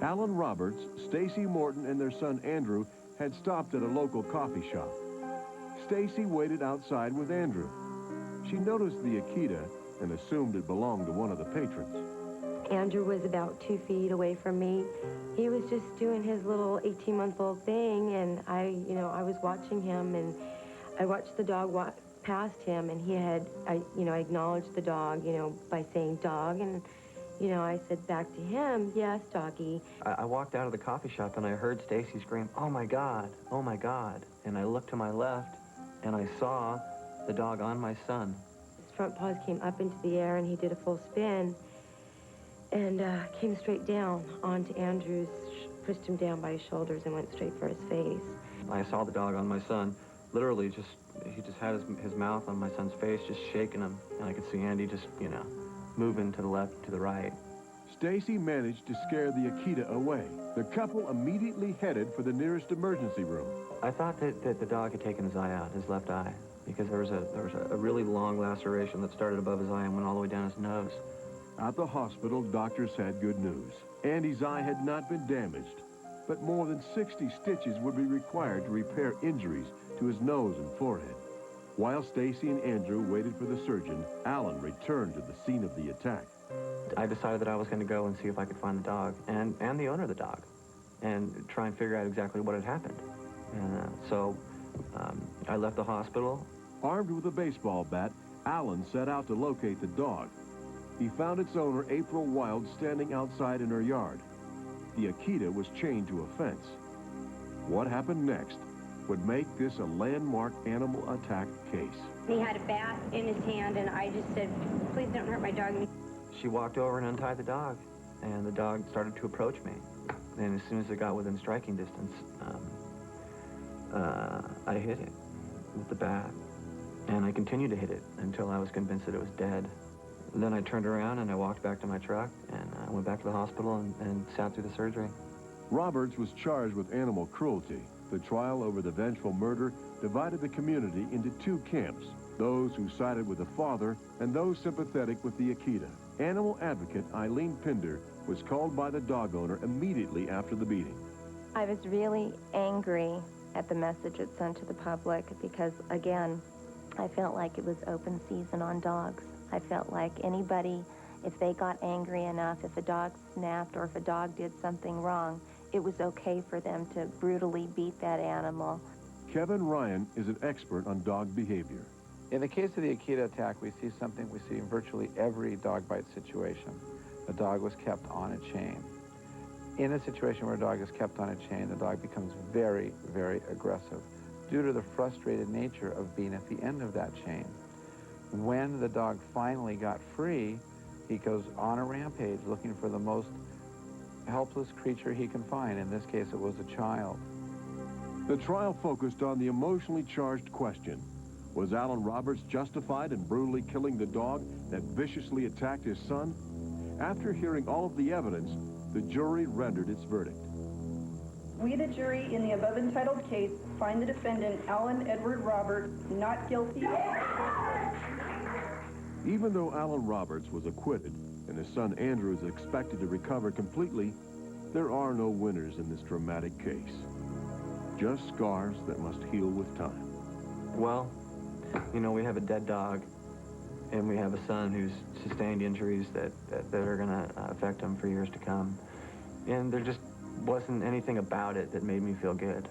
Alan Roberts, Stacy Morton, and their son Andrew had stopped at a local coffee shop. Stacy waited outside with Andrew. She noticed the Akita and assumed it belonged to one of the patrons. Andrew was about 2 feet away from me. He was just doing his little 18-month-old thing, and I was watching him, and I watched the dog walk past him, and I acknowledged the dog, by saying dog, and, I said back to him, yes, doggy. I walked out of the coffee shop, and I heard Stacy scream, "Oh, my God, oh, my God." And I looked to my left, and I saw the dog on my son. His front paws came up into the air, and he did a full spin, and came straight down onto Andrew's, pushed him down by his shoulders and went straight for his face. I saw the dog on my son, literally he just had his mouth on my son's face, just shaking him, and I could see Andy just, moving to the left, to the right. Stacy managed to scare the Akita away. The couple immediately headed for the nearest emergency room. I thought that the dog had taken his eye out, his left eye, because there was a really long laceration that started above his eye and went all the way down his nose. At the hospital, doctors had good news. Andy's eye had not been damaged, but more than 60 stitches would be required to repair injuries to his nose and forehead. While Stacy and Andrew waited for the surgeon, Alan returned to the scene of the attack. I decided that I was going to go and see if I could find the dog and the owner of the dog and try and figure out exactly what had happened. So I left the hospital. Armed with a baseball bat, Alan set out to locate the dog. He found its owner, April Wild, standing outside in her yard. The Akita was chained to a fence. What happened next would make this a landmark animal attack case. He had a bat in his hand, and I just said, please don't hurt my dog. She walked over and untied the dog, and the dog started to approach me. And as soon as it got within striking distance, I hit it with the bat. And I continued to hit it until I was convinced that it was dead. Then I turned around and I walked back to my truck, and I went back to the hospital and sat through the surgery. Roberts was charged with animal cruelty. The trial over the vengeful murder divided the community into two camps, those who sided with the father and those sympathetic with the Akita. Animal advocate Eileen Pinder was called by the dog owner immediately after the beating. I was really angry at the message it sent to the public because, again, I felt like it was open season on dogs. I felt like anybody, if they got angry enough, if a dog snapped or if a dog did something wrong, it was okay for them to brutally beat that animal. Kevin Ryan is an expert on dog behavior. In the case of the Akita attack, we see something we see in virtually every dog bite situation. The dog was kept on a chain. In a situation where a dog is kept on a chain, the dog becomes very, very aggressive due to the frustrated nature of being at the end of that chain. When the dog finally got free, he goes on a rampage looking for the most helpless creature he can find. In this case, it was a child. The trial focused on the emotionally charged question. Was Alan Roberts justified in brutally killing the dog that viciously attacked his son? After hearing all of the evidence, the jury rendered its verdict. We, the jury, in the above entitled case, find the defendant, Alan Edward Roberts, not guilty. Even though Alan Roberts was acquitted and his son Andrew is expected to recover completely, there are no winners in this dramatic case. Just scars that must heal with time. Well, we have a dead dog, and we have a son who's sustained injuries that are going to affect him for years to come. And there just wasn't anything about it that made me feel good.